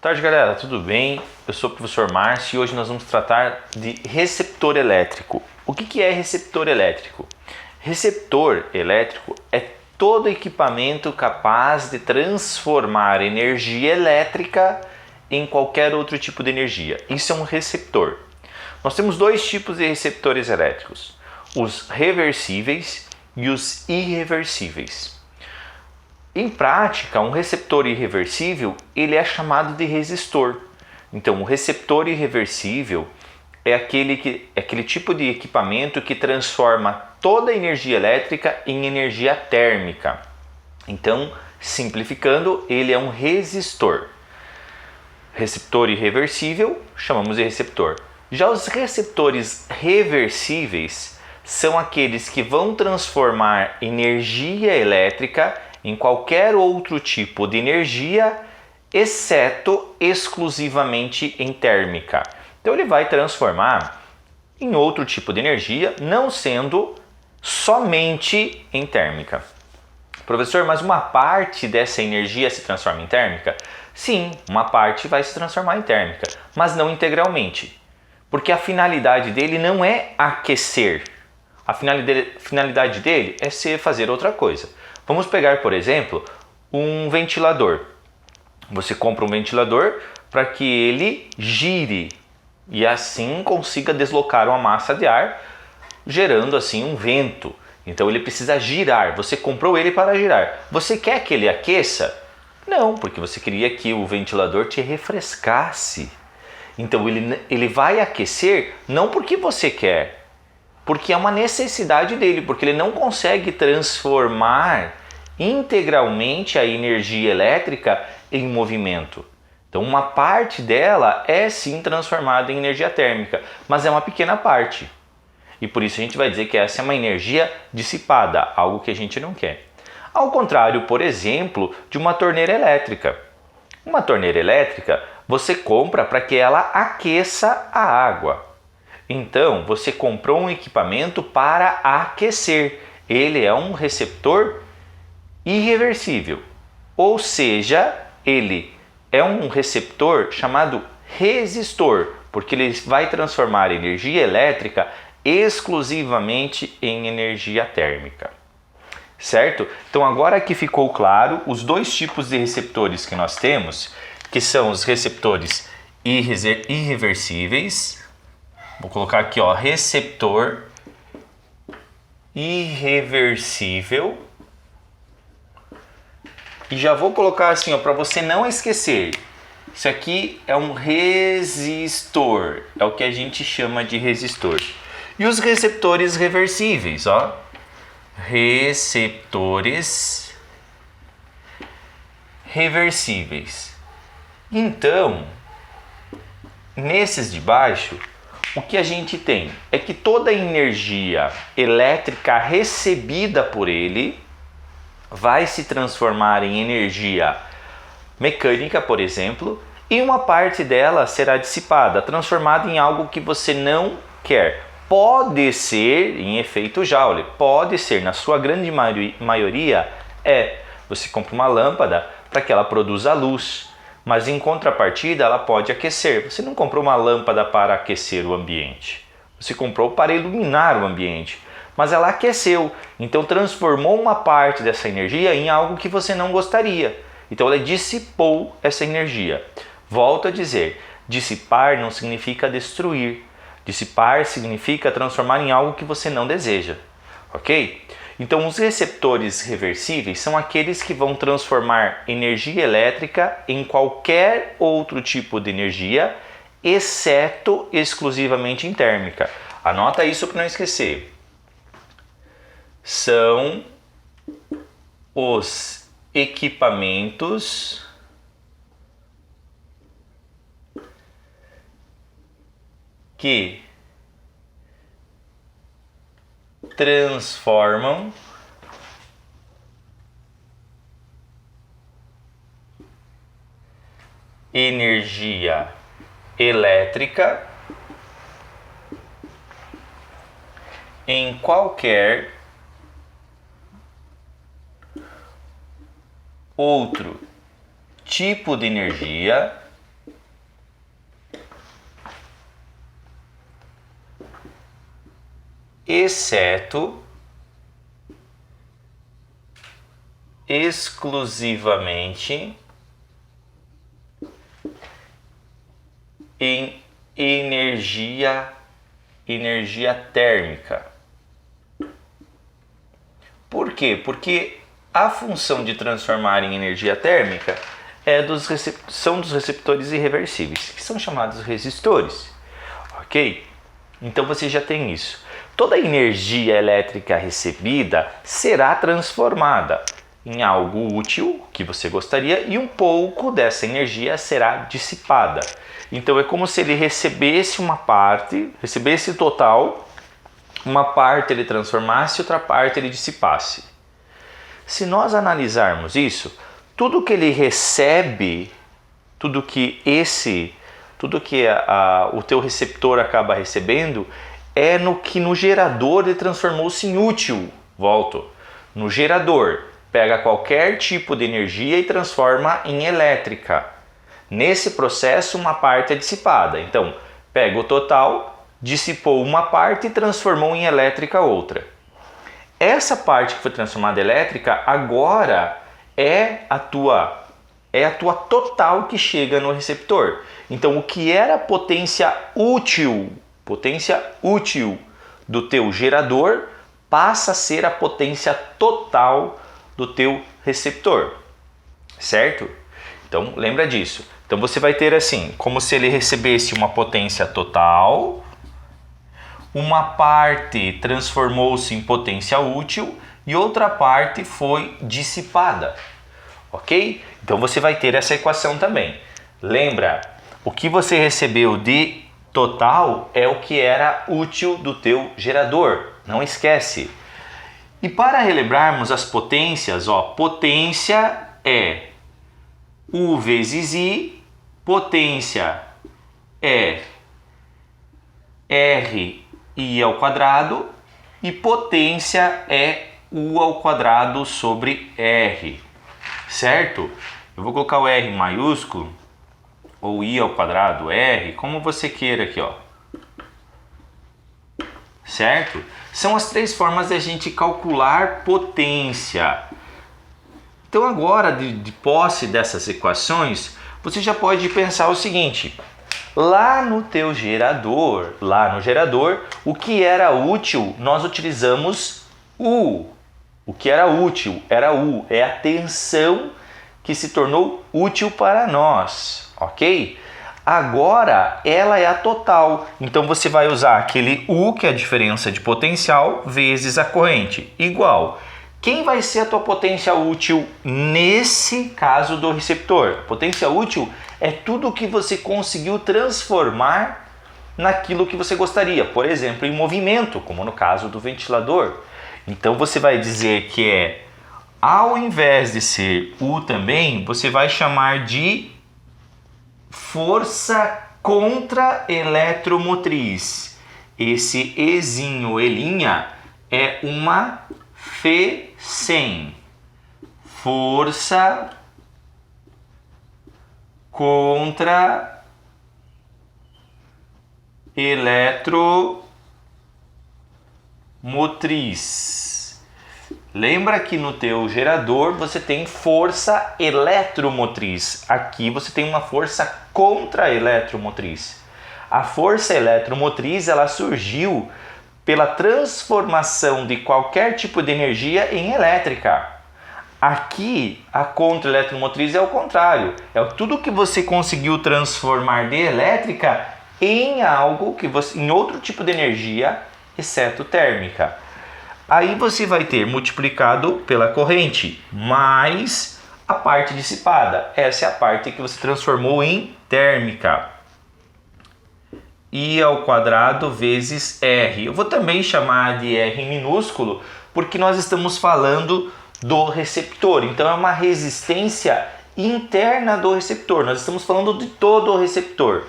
Boa tarde, galera, tudo bem? Eu sou o professor Márcio e hoje nós vamos tratar de receptor elétrico. O que é receptor elétrico? Receptor elétrico é todo equipamento capaz de transformar energia elétrica em qualquer outro tipo de energia. Isso é um receptor. Nós temos dois tipos de receptores elétricos, os reversíveis e os irreversíveis. Em prática, um receptor irreversível ele é chamado de resistor. Então, o receptor irreversível é aquele tipo de equipamento que transforma toda a energia elétrica em energia térmica. Então, simplificando, ele é um resistor. Receptor irreversível, chamamos de receptor. Já os receptores reversíveis são aqueles que vão transformar energia elétrica em qualquer outro tipo de energia, exceto exclusivamente em térmica. Então ele vai transformar em outro tipo de energia, não sendo somente em térmica. Professor, mas uma parte dessa energia se transforma em térmica? Sim, uma parte vai se transformar em térmica, mas não integralmente. Porque a finalidade dele não é aquecer. A finalidade dele é fazer outra coisa. Vamos pegar, por exemplo, um ventilador. Você compra um ventilador para que ele gire e assim consiga deslocar uma massa de ar, gerando assim um vento. Então ele precisa girar. Você comprou ele para girar. Você quer que ele aqueça? Não, porque você queria que o ventilador te refrescasse. Então ele vai aquecer não porque você quer, porque é uma necessidade dele, porque ele não consegue transformar integralmente a energia elétrica em movimento. Então uma parte dela é sim transformada em energia térmica, mas é uma pequena parte. E por isso a gente vai dizer que essa é uma energia dissipada, algo que a gente não quer. Ao contrário, por exemplo, de uma torneira elétrica. Uma torneira elétrica você compra para que ela aqueça a água. Então você comprou um equipamento para aquecer. Ele é um receptor irreversível, ou seja, ele é um receptor chamado resistor, porque ele vai transformar energia elétrica exclusivamente em energia térmica. Certo? Então agora que ficou claro os dois tipos de receptores que nós temos, que são os receptores irreversíveis. Vou colocar aqui, ó, receptor irreversível. E já vou colocar assim, ó, para você não esquecer. Isso aqui é um resistor, é o que a gente chama de resistor. E os receptores reversíveis, ó. Receptores reversíveis. Então, nesses de baixo, o que a gente tem é que toda a energia elétrica recebida por ele vai se transformar em energia mecânica, por exemplo, e uma parte dela será dissipada, transformada em algo que você não quer. Pode ser em efeito Joule, pode ser, na sua grande maioria, você compra uma lâmpada para que ela produza luz, mas em contrapartida ela pode aquecer. Você não comprou uma lâmpada para aquecer o ambiente, você comprou para iluminar o ambiente. Mas ela aqueceu, então transformou uma parte dessa energia em algo que você não gostaria. Então ela dissipou essa energia. Volto a dizer, dissipar não significa destruir. Dissipar significa transformar em algo que você não deseja. Ok? Então os receptores reversíveis são aqueles que vão transformar energia elétrica em qualquer outro tipo de energia, exceto exclusivamente em térmica. Anota isso para não esquecer. São os equipamentos que transformam energia elétrica em qualquer outro tipo de energia, exceto exclusivamente em energia térmica. Por quê? Porque a função de transformar em energia térmica são dos receptores irreversíveis, que são chamados resistores, ok? Então você já tem isso. Toda a energia elétrica recebida será transformada em algo útil que você gostaria e um pouco dessa energia será dissipada. Então é como se ele recebesse uma parte, recebesse total, uma parte ele transformasse, outra parte ele dissipasse. Se nós analisarmos isso, tudo que ele recebe, tudo que o teu receptor acaba recebendo, é no que no gerador ele transformou-se em útil. Volto. No gerador, pega qualquer tipo de energia e transforma em elétrica. Nesse processo, uma parte é dissipada. Então, pega o total, dissipou uma parte e transformou em elétrica outra. Essa parte que foi transformada em elétrica agora é a tua total que chega no receptor. Então, o que era potência útil do teu gerador passa a ser a potência total do teu receptor, certo? Então, lembra disso. Então, você vai ter assim, como se ele recebesse uma potência total, uma parte transformou-se em potência útil e outra parte foi dissipada, ok? Então, você vai ter essa equação também. Lembra, o que você recebeu de total é o que era útil do teu gerador, não esquece. E para relembrarmos as potências, potência é U vezes I, potência é R I ao quadrado e potência é U ao quadrado sobre R, certo? Eu vou colocar o R maiúsculo ou I ao quadrado R, como você queira aqui, certo? São as três formas de a gente calcular potência. Então agora, de posse dessas equações, você já pode pensar o seguinte: lá no gerador, o que era útil, nós utilizamos U. O que era útil era U, é a tensão que se tornou útil para nós, ok? Agora ela é a total, então você vai usar aquele U, que é a diferença de potencial, vezes a corrente, igual. Quem vai ser a tua potência útil nesse caso do receptor? Potência útil é tudo que você conseguiu transformar naquilo que você gostaria, por exemplo, em movimento, como no caso do ventilador. Então você vai dizer que ao invés de ser U também, você vai chamar de força contra-eletromotriz. Esse Ezinho, Elinha, é uma F100. Força contra eletromotriz. Lembra que no teu gerador você tem força eletromotriz. Aqui você tem uma força contra-eletromotriz. A força eletromotriz ela surgiu pela transformação de qualquer tipo de energia em elétrica. Aqui a contra-eletromotriz é o contrário. É tudo que você conseguiu transformar de elétrica em algo em outro tipo de energia, exceto térmica. Aí você vai ter multiplicado pela corrente, mais a parte dissipada. Essa é a parte que você transformou em térmica. I ao quadrado vezes R. Eu vou também chamar de R minúsculo, porque nós estamos falando do receptor. Então é uma resistência interna do receptor. Nós estamos falando de todo o receptor.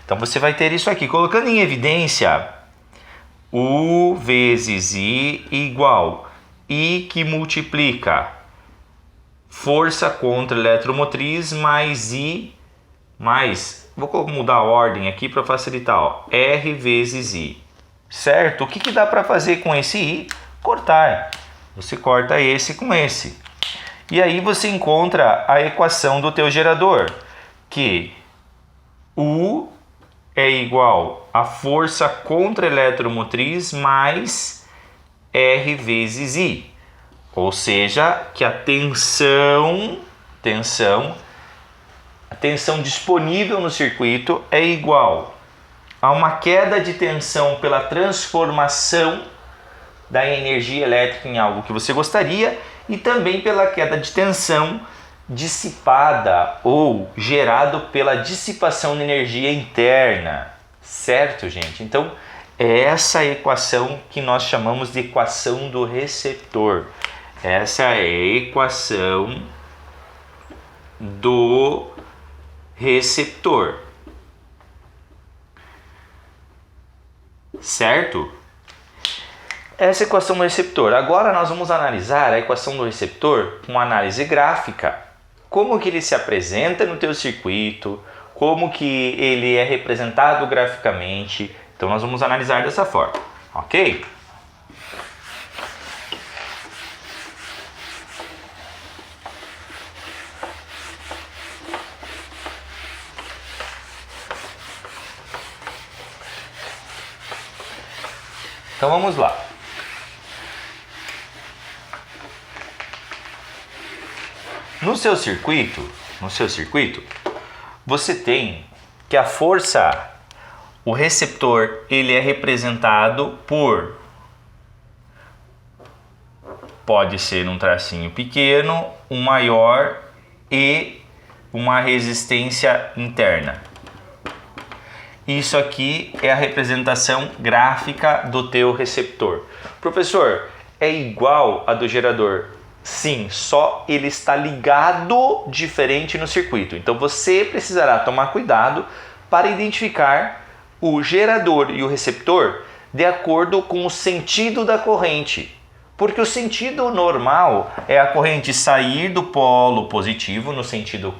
Então você vai ter isso aqui. Colocando em evidência, U vezes I igual I que multiplica força contra eletromotriz mais I mais, vou mudar a ordem aqui para facilitar, R vezes I. certo? O que dá para fazer com esse I? Cortar. Você corta esse com esse. E aí você encontra a equação do teu gerador, que U é igual a força contra-eletromotriz mais R vezes I. Ou seja, que a tensão disponível no circuito é igual a uma queda de tensão pela transformação da energia elétrica em algo que você gostaria e também pela queda de tensão dissipada ou gerado pela dissipação de energia interna, certo, gente? Então, é essa equação que nós chamamos de equação do receptor. Essa é a equação do receptor, certo? Essa equação do receptor. Agora nós vamos analisar a equação do receptor com análise gráfica. Como que ele se apresenta no teu circuito, como que ele é representado graficamente. Então nós vamos analisar dessa forma, ok? Então vamos lá. No seu circuito, você tem que a força, o receptor, ele é representado por, pode ser um tracinho pequeno, um maior e uma resistência interna. Isso aqui é a representação gráfica do teu receptor. Professor, é igual a do gerador? Sim, só ele está ligado diferente no circuito. Então você precisará tomar cuidado para identificar o gerador e o receptor de acordo com o sentido da corrente. Porque o sentido normal é a corrente sair do polo positivo no sentido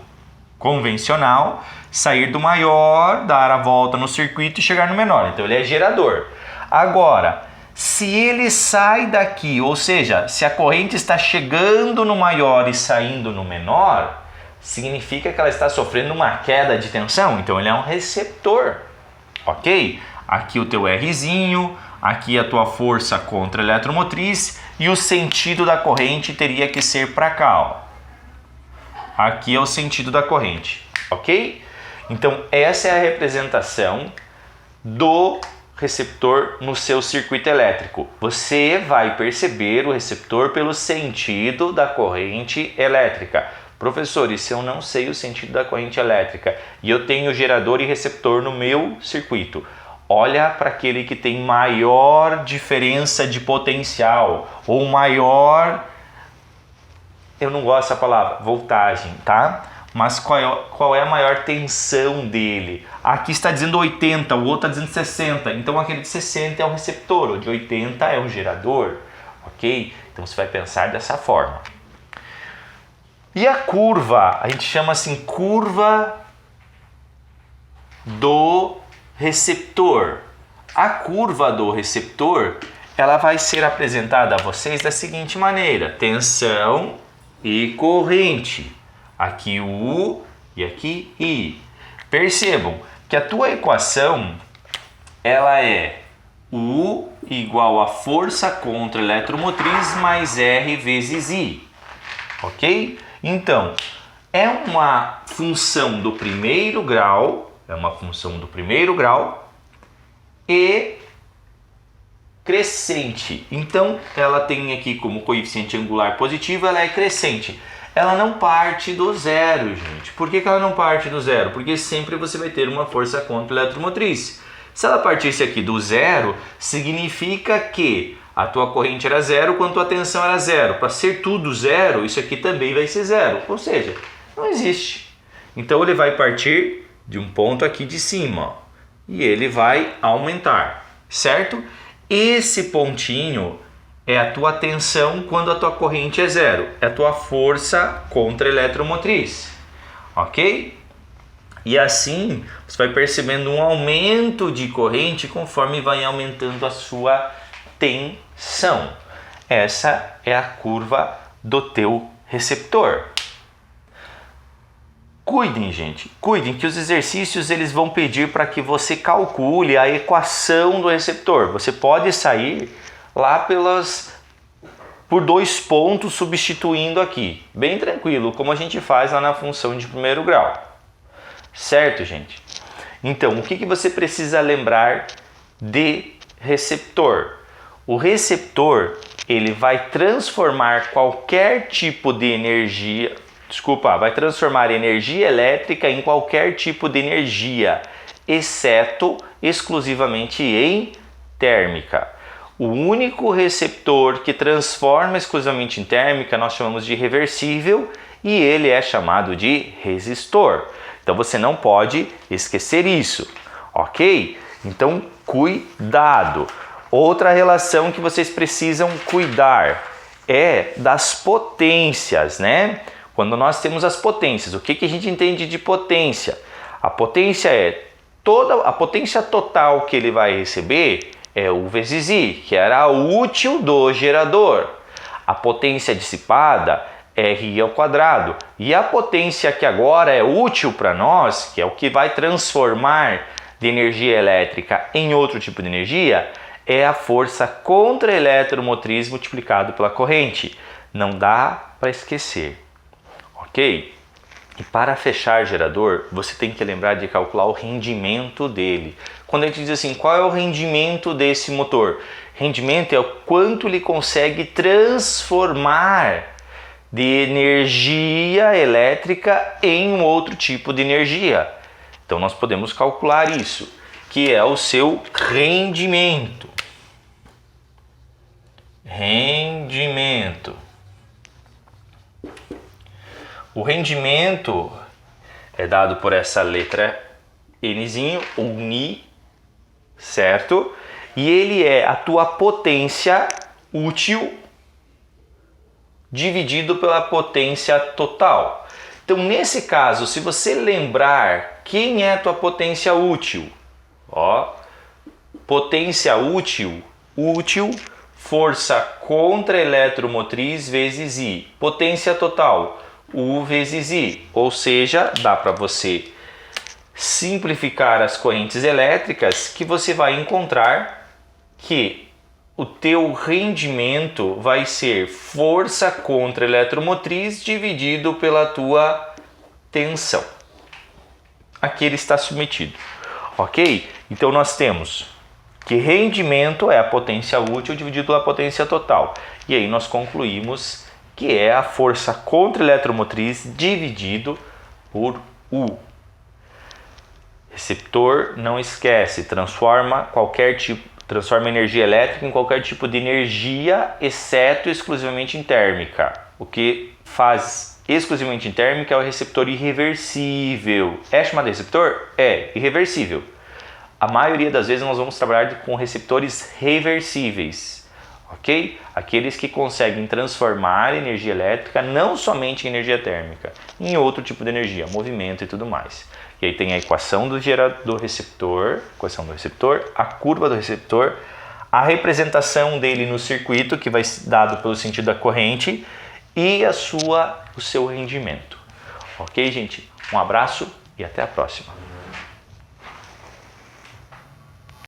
convencional, sair do maior, dar a volta no circuito e chegar no menor. Então ele é gerador. Agora, se ele sai daqui, ou seja, se a corrente está chegando no maior e saindo no menor, significa que ela está sofrendo uma queda de tensão. Então ele é um receptor, ok? Aqui o teu Rzinho, aqui a tua força contra eletromotriz e o sentido da corrente teria que ser para cá, ó. Aqui é o sentido da corrente, ok? Então essa é a representação do receptor no seu circuito elétrico. Você vai perceber o receptor pelo sentido da corrente elétrica. Professor, e se eu não sei o sentido da corrente elétrica e eu tenho gerador e receptor no meu circuito? Olha para aquele que tem maior diferença de potencial ou maior, eu não gosto dessa palavra, voltagem, tá? Mas qual é a maior tensão dele? Aqui está dizendo 80, o outro está dizendo 60. Então aquele de 60 é o receptor, o de 80 é o gerador, ok? Então você vai pensar dessa forma. E a curva, a gente chama assim curva do receptor. A curva do receptor, ela vai ser apresentada a vocês da seguinte maneira: tensão e corrente. Aqui o U e aqui I. Percebam que a tua equação ela é U igual a força contra eletromotriz mais R vezes I. Ok? Então, é uma função do primeiro grau, e crescente. Então, ela tem aqui como coeficiente angular positivo, ela é crescente. Ela não parte do zero, gente. Por que ela não parte do zero? Porque sempre você vai ter uma força contra eletromotriz. Se ela partisse aqui do zero, significa que a tua corrente era zero quando a tensão era zero. Para ser tudo zero, isso aqui também vai ser zero. Ou seja, não existe. Então ele vai partir de um ponto aqui de cima, ó, e ele vai aumentar, certo? Esse pontinho é a tua tensão quando a tua corrente é zero. É a tua força contra eletromotriz, ok? E assim você vai percebendo um aumento de corrente conforme vai aumentando a sua tensão. Essa é a curva do teu receptor. Cuidem, gente, cuidem que os exercícios eles vão pedir para que você calcule a equação do receptor. Você pode sair lá por 2 pontos substituindo aqui, bem tranquilo, como a gente faz lá na função de primeiro grau. Certo, gente? Então, o que você precisa lembrar de receptor? O receptor, ele vai transformar qualquer tipo de energia, vai transformar energia elétrica em qualquer tipo de energia, exceto exclusivamente em térmica. O único receptor que transforma exclusivamente em térmica nós chamamos de reversível e ele é chamado de resistor. Então você não pode esquecer isso, ok? Então cuidado. Outra relação que vocês precisam cuidar é das potências, né? Quando nós temos as potências, o que a gente entende de potência? A potência é toda a potência total que ele vai receber é U vezes I, que era a útil do gerador. A potência dissipada é RI ao quadrado. E a potência que agora é útil para nós, que é o que vai transformar de energia elétrica em outro tipo de energia, é a força contra-eletromotriz multiplicado pela corrente. Não dá para esquecer. Ok? E para fechar gerador, você tem que lembrar de calcular o rendimento dele. Quando a gente diz assim, qual é o rendimento desse motor? Rendimento é o quanto ele consegue transformar de energia elétrica em um outro tipo de energia. Então nós podemos calcular isso, que é o seu rendimento. Rendimento. O rendimento é dado por essa letra Nzinho, ou Ni, certo? E ele é a tua potência útil dividido pela potência total. Então, nesse caso, se você lembrar quem é a tua potência útil, ó, potência útil, força contra-eletromotriz vezes I, potência total, U vezes I, ou seja, dá para você simplificar as correntes elétricas que você vai encontrar que o teu rendimento vai ser força contra-eletromotriz dividido pela tua tensão a que ele está submetido, ok? Então nós temos que rendimento é a potência útil dividido pela potência total, e aí nós concluímos que é a força contra-eletromotriz dividido por U. Receptor, não esquece, transforma energia elétrica em qualquer tipo de energia, exceto exclusivamente em térmica. O que faz exclusivamente em térmica é o receptor irreversível. É chamado receptor? É, irreversível. A maioria das vezes nós vamos trabalhar com receptores reversíveis, ok? Aqueles que conseguem transformar energia elétrica não somente em energia térmica, em outro tipo de energia, movimento e tudo mais. E aí tem a equação do receptor, a curva do receptor, a representação dele no circuito, que vai ser dado pelo sentido da corrente, e o seu rendimento. Ok, gente? Um abraço e até a próxima.